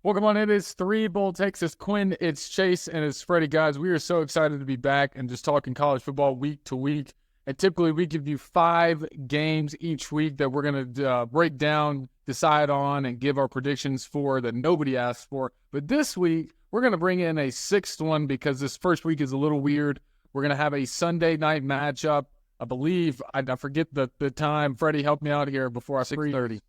Welcome on. It is Three Bold Takes. It's Quinn, it's Chase, and it's Freddie. Guys, we are so excited to be back and just talking college football week to week. And typically, we give you 5 games each week that we're going to break down, decide on, and give our predictions for that nobody asked for. But this week, we're going to bring in a 6th one because this first week is a little weird. We're going to have a Sunday night matchup. I believe, I forget the time. Freddie, help me out here before I 6:30.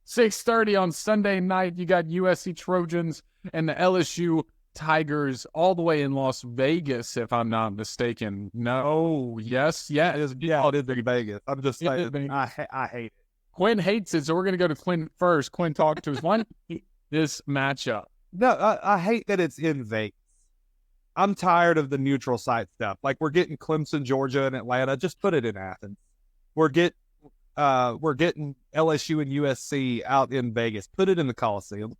6:30 on Sunday night. You got USC Trojans and the LSU Tigers all the way in Las Vegas, if I'm not mistaken. No, yes, It is, yeah. it is in Vegas. I'm just It is saying, Vegas. I hate it. Quinn hates it, so we're going to go to Quinn first. Quinn, talk to us. Why do you hate this matchup? No, I hate that it's in Vegas. I'm tired of the neutral site stuff. Like, we're getting Clemson, Georgia, and Atlanta. Just put it in Athens. We're getting LSU and USC out in Vegas. Put it in the Coliseum.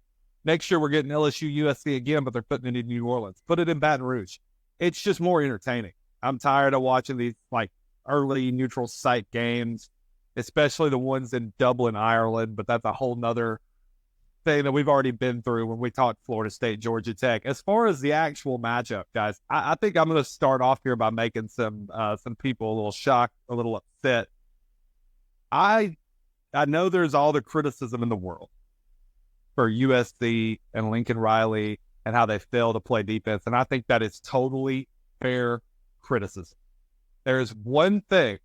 Next year we're getting LSU USC again, but they're putting it in New Orleans. Put it in Baton Rouge. It's just more entertaining. I'm tired of watching these like early neutral site games, especially the ones in Dublin, Ireland, but that's a whole nother thing that we've already been through when we talked Florida State, Georgia Tech. As far as the actual matchup, guys, I think I'm going to start off here by making some people a little shocked, a little upset. I know there's all the criticism in the world for USC and Lincoln Riley and how they fail to play defense, and I think that is totally fair criticism. There is one thing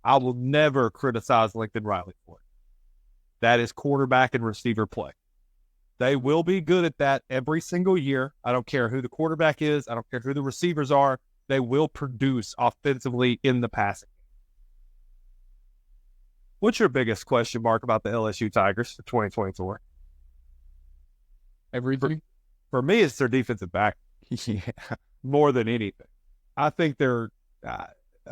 I will never criticize Lincoln Riley for. That is quarterback and receiver play. They will be good at that every single year. I don't care who the quarterback is. I don't care who the receivers are. They will produce offensively in the passing. What's your biggest question mark about the LSU Tigers for 2024? Everything? For me, it's their defensive back. Yeah. More than anything. I think I'm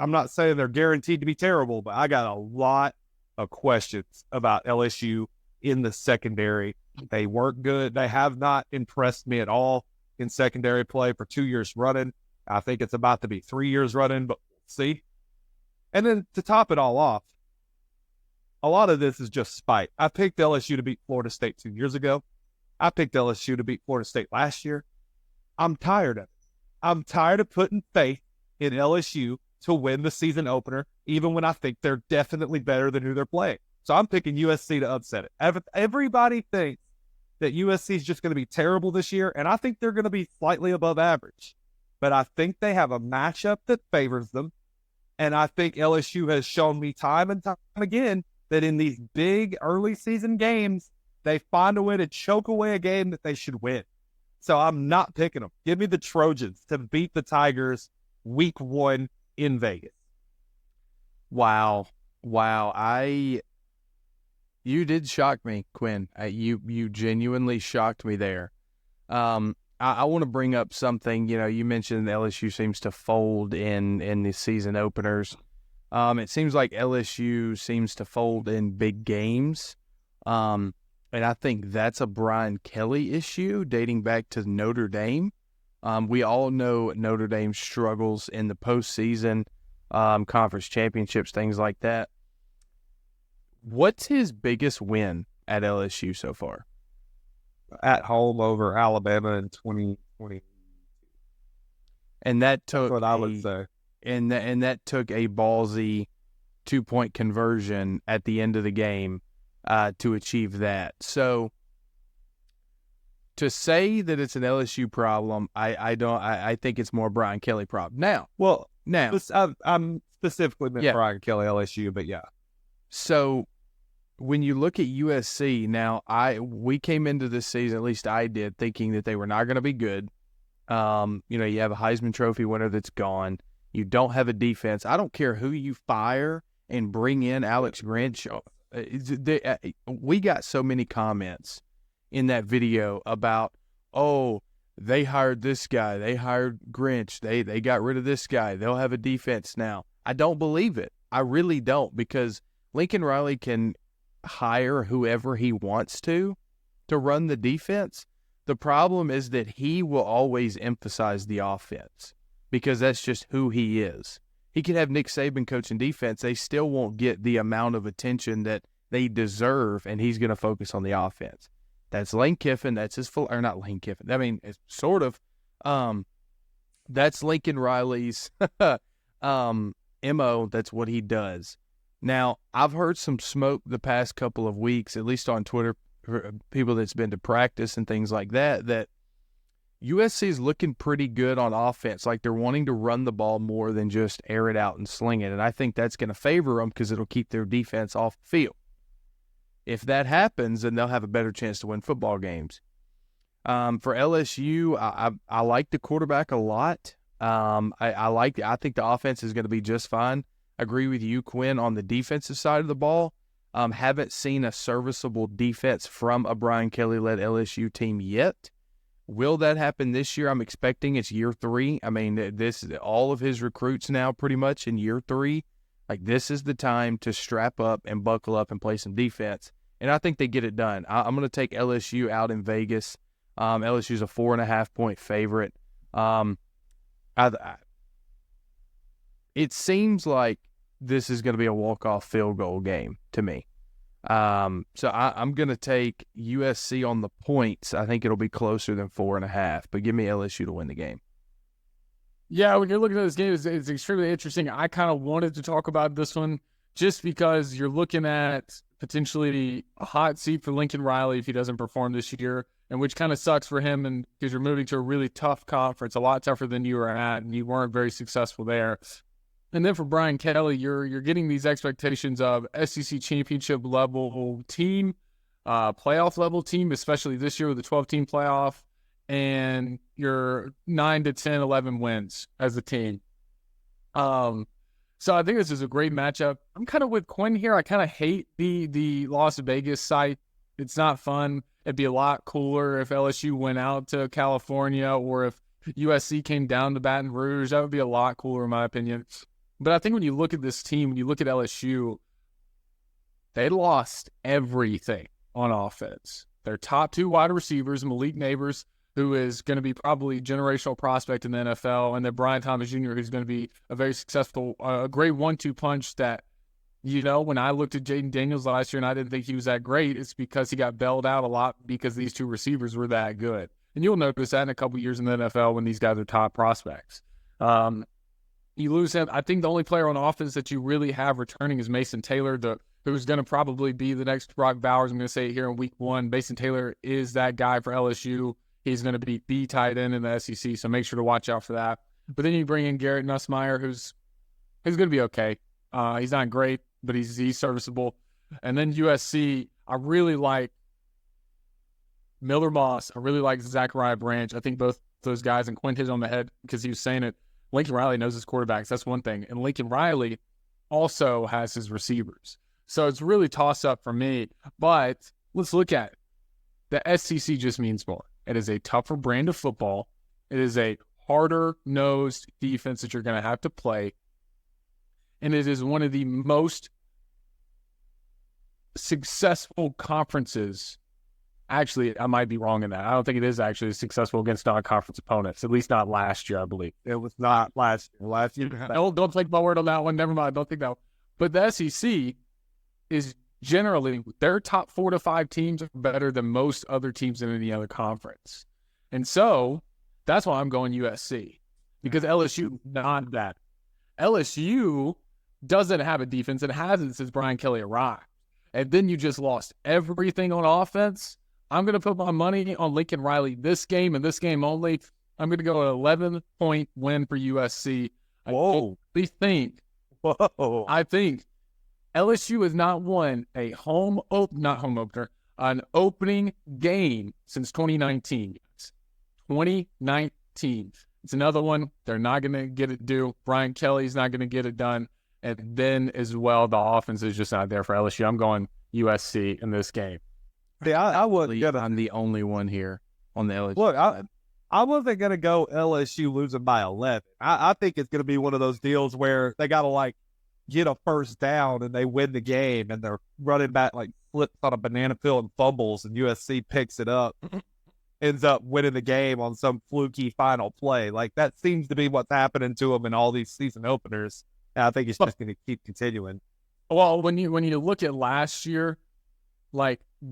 not saying they're guaranteed to be terrible, but I got a lot of questions about LSU in the secondary. They weren't good. They have not impressed me at all in secondary play for 2 years running. I think it's about to be 3 years running, but we'll see. And then to top it all off, a lot of this is just spite. I picked LSU to beat Florida State 2 years ago. I picked LSU to beat Florida State last year. I'm tired of it. I'm tired of putting faith in LSU to win the season opener, even when I think they're definitely better than who they're playing. So I'm picking USC to upset it. Everybody thinks that USC is just going to be terrible this year, and I think they're going to be slightly above average. But I think they have a matchup that favors them, and I think LSU has shown me time and time again that in these big early season games, they find a way to choke away a game that they should win. So I'm not picking them. Give me the Trojans to beat the Tigers week 1 in Vegas. Wow. You did shock me, Quinn. You genuinely shocked me there. I want to bring up something. You mentioned LSU seems to fold in the season openers. It seems like LSU seems to fold in big games. And I think that's a Brian Kelly issue dating back to Notre Dame. We all know Notre Dame struggles in the postseason, conference championships, things like that. What's his biggest win at LSU so far? At home over Alabama in 2020. And that took That's what I would say. And that took a ballsy 2-point conversion at the end of the game to achieve that. So to say that it's an LSU problem, I think it's more Brian Kelly problem. Now, I'm specifically meant Brian Kelly LSU, but yeah. So when you look at USC now, we came into this season, at least I did, thinking that they were not going to be good. You have a Heisman Trophy winner that's gone. You don't have a defense. I don't care who you fire and bring in Alex Grinch. We got so many comments in that video about, they hired this guy. They hired Grinch. They got rid of this guy. They'll have a defense now. I don't believe it. I really don't, because Lincoln Riley can hire whoever he wants to run the defense. The problem is that he will always emphasize the offense because that's just who he is. He can have Nick Saban coaching defense. They still won't get the amount of attention that they deserve, and he's going to focus on the offense. That's Lane Kiffin. That's his full, or not Lane Kiffin. I mean, it's sort of. That's Lincoln Riley's MO. That's what he does. Now, I've heard some smoke the past couple of weeks, at least on Twitter, for people that's been to practice and things like that, that USC is looking pretty good on offense. Like they're wanting to run the ball more than just air it out and sling it. And I think that's going to favor them because it'll keep their defense off the field. If that happens, then they'll have a better chance to win football games. For LSU, I like the quarterback a lot. I think the offense is going to be just fine. I agree with you, Quinn, on the defensive side of the ball. Haven't seen a serviceable defense from a Brian Kelly-led LSU team yet. Will that happen this year? I'm expecting it's year 3. I mean, this all of his recruits now pretty much in year 3. Like, this is the time to strap up and buckle up and play some defense. And I think they get it done. I'm going to take LSU out in Vegas. LSU's a 4.5-point favorite. It seems like this is going to be a walk-off field goal game to me. So I'm going to take USC on the points. I think it'll be closer than 4.5, but give me LSU to win the game. Yeah, when you're looking at this game, it's extremely interesting. I kind of wanted to talk about this one just because you're looking at potentially a hot seat for Lincoln Riley if he doesn't perform this year, and which kind of sucks for him, and because you're moving to a really tough conference, a lot tougher than you were at, and you weren't very successful there. And then for Brian Kelly, you're getting these expectations of SEC championship level team, playoff level team, especially this year with the 12-team playoff, and your 9 to 10, 11 wins as a team. So I think this is a great matchup. I'm kind of with Quinn here. I kind of hate the Las Vegas site. It's not fun. It'd be a lot cooler if LSU went out to California or if USC came down to Baton Rouge. That would be a lot cooler in my opinion. But I think when you look at this team, when you look at LSU, they lost everything on offense. Their top 2 wide receivers, Malik Neighbors, who is going to be probably a generational prospect in the NFL, and then Brian Thomas Jr., who's going to be a very successful, great 1-2 punch that, when I looked at Jaden Daniels last year and I didn't think he was that great, it's because he got bailed out a lot because these 2 receivers were that good. And you'll notice that in a couple years in the NFL when these guys are top prospects. You lose him. I think the only player on offense that you really have returning is Mason Taylor, who's going to probably be the next Brock Bowers. I'm going to say it here in week 1. Mason Taylor is that guy for LSU. He's going to be the tight end in the SEC, so make sure to watch out for that. But then you bring in Garrett Nussmeier, who's going to be okay. He's not great, but he's serviceable. And then USC, I really like Miller Moss. I really like Zachariah Branch. I think both those guys, and Quinn hit on the head because he was saying it, Lincoln Riley knows his quarterbacks. That's one thing. And Lincoln Riley also has his receivers. So it's really toss-up for me. But let's look at it. The SEC just means more. It is a tougher brand of football. It is a harder-nosed defense that you're going to have to play. And it is one of the most successful conferences. Actually, I might be wrong in that. I don't think it is actually successful against non-conference opponents, at least not last year, I believe. It was not last year. Last year. Don't take my word on that one. Never mind. Don't think that one. But the SEC is generally, their top 4 to 5 teams are better than most other teams in any other conference. And so that's why I'm going USC, because LSU not that. LSU doesn't have a defense and hasn't since Brian Kelly arrived. And then you just lost everything on offense. I'm going to put my money on Lincoln Riley this game and this game only. I'm going to go an 11-point win for USC. Whoa. I think LSU has not won a an opening game since 2019. 2019. It's another one. They're not going to get it due. Brian Kelly's not going to get it done. And then as well, the offense is just not there for LSU. I'm going USC in this game. Yeah, I wasn't I'm the only one here on the LSU. Look, I wasn't going to go LSU losing by 11. I think it's going to be one of those deals where they got to, get a first down and they win the game and they're running back, flips on a banana peel and fumbles, and USC picks it up, ends up winning the game on some fluky final play. That seems to be what's happening to them in all these season openers. And I think it's just going to keep continuing. Well, when you look at last year,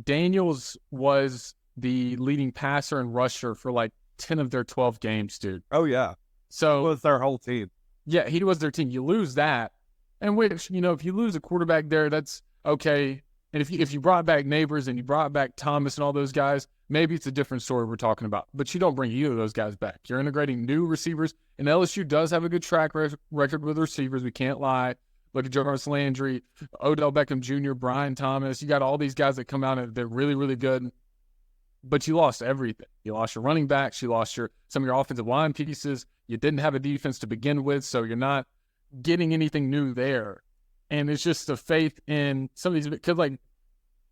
Daniels was the leading passer and rusher for like 10 of their 12 games, dude. Oh, yeah. So Well, it's their whole team. yeah, he was their team. You lose that. And which, if you lose a quarterback there, that's okay. And if you brought back Neighbors and you brought back Thomas and all those guys, maybe it's a different story we're talking about. But you don't bring either of those guys back. You're integrating new receivers. And LSU does have a good track record with receivers. We can't lie. Look at Jarvis Landry, Odell Beckham Jr., Brian Thomas. You got all these guys that come out and they're really, really good. But you lost everything. You lost your running backs. You lost some of your offensive line pieces. You didn't have a defense to begin with, so you're not getting anything new there. And it's just the faith in some of these, because like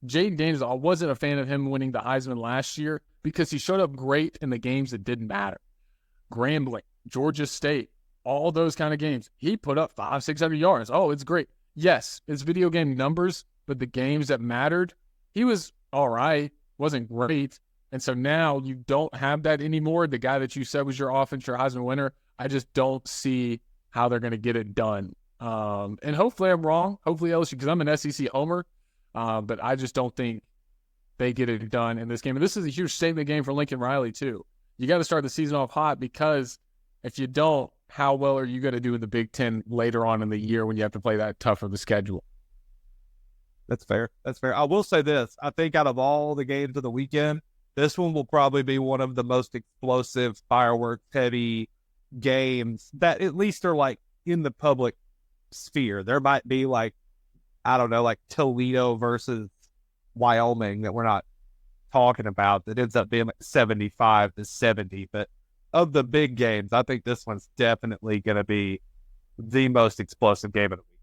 Jaden Daniels, I wasn't a fan of him winning the Heisman last year because he showed up great in the games that didn't matter. Grambling, Georgia State, all those kind of games. He put up 500-600 yards. Oh, it's great. Yes, it's video game numbers, but the games that mattered, he was all right, wasn't great. And so now you don't have that anymore. The guy that you said was your offense, your Heisman winner, I just don't see how they're going to get it done. And hopefully I'm wrong. Hopefully LSU, because I'm an SEC homer, but I just don't think they get it done in this game. And this is a huge statement game for Lincoln Riley, too. You got to start the season off hot, because if you don't, how well are you going to do in the Big Ten later on in the year when you have to play that tough of a schedule? That's fair. That's fair. I will say this. I think out of all the games of the weekend, this one will probably be one of the most explosive, fireworks-heavy games that at least are like in the public sphere. There might be like, I don't know, like Toledo versus Wyoming that we're not talking about that ends up being like 75-70. But of the big games, I think this one's definitely going to be the most explosive game of the week.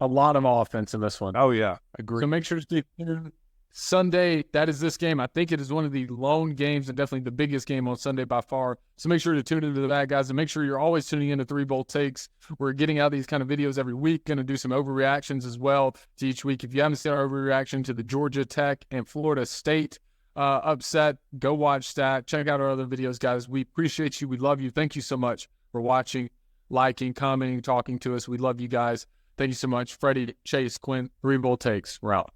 A lot of offense in this one. Oh, yeah. Agree. So make sure to stay tuned. Sunday, that is this game. I think it is one of the lone games and definitely the biggest game on Sunday by far. So make sure to tune into that, guys, and make sure you're always tuning into 3 Bowl Takes. We're getting out these kind of videos every week. Going to do some overreactions as well to each week. If you haven't seen our overreaction to the Georgia Tech and Florida State upset, go watch that. Check out our other videos, guys. We appreciate you. We love you. Thank you so much for watching, liking, commenting, talking to us. We love you guys. Thank you so much. Freddie, Chase, Quinn, 3 Bowl Takes. We're out.